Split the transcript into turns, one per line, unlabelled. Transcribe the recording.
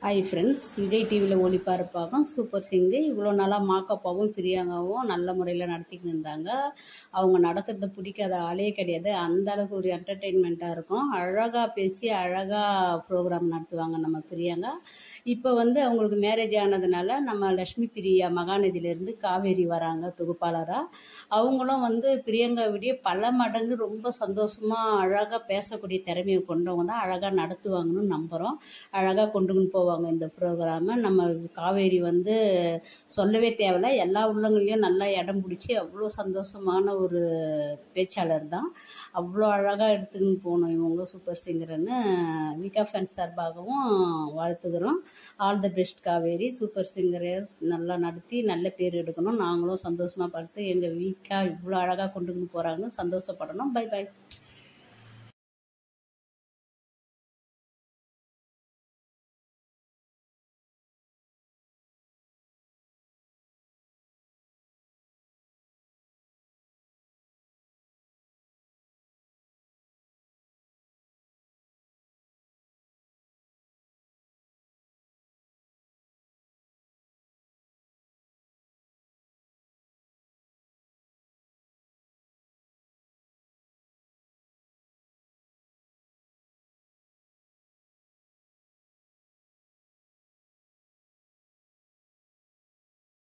Hi friends, Vijay டிவியில் ஒளிபரப்பாகும் super singer இவ்வளோ நாளாக மாக்கப்பாவும் பிரியாங்காவும் நல்ல முறையில் நடத்திக்கிட்டு இருந்தாங்க. அவங்க நடத்துறது பிடிக்காத ஆளே கிடையாது. அந்த அளவுக்கு ஒரு என்டர்டெயின்மெண்ட்டாக இருக்கும். அழகாக பேசி அழகாக ப்ரோக்ராம் நடத்துவாங்க நம்ம பிரியாங்கா. இப்போ அவங்களுக்கு மேரேஜ் ஆனதுனால நம்ம லக்ஷ்மி பிரியா மகாநதியிலேருந்து காவேரி வராங்க தொகுப்பாளராக. அவங்களும் பிரியங்கா விட பல மடங்கு ரொம்ப சந்தோஷமாக அழகாக பேசக்கூடிய திறமையை கொண்டவங்க தான். அழகாக நடத்துவாங்கன்னு நம்புகிறோம். அழகாக கொண்டுன்னு போவாங்க இந்த ப்ரோக்ராமை. நம்ம காவேரி சொல்லவே தேவையில்ல, எல்லா உள்ளங்களையும் நல்லா இடம் பிடிச்சி அவ்வளோ சந்தோஷமான ஒரு பேச்சாளர் தான். அவ்வளோ அழகாக எடுத்துக்கின்னு போகணும் இவங்க சூப்பர் சிங்கர்னு விகா ஃபேன்ஸ் சார்பாகவும் வாழ்த்துக்கிறோம். All the best Kaveri. Super சிங்கரை நல்லா நடத்தி நல்ல பேர் எடுக்கணும். நாங்களும் சந்தோஷமாக பார்த்து எங்கள் வீக்கா இவ்வளோ அழகாக கொண்டுன்னு போகிறாங்கன்னு சந்தோஷப்படணும். Bye bye.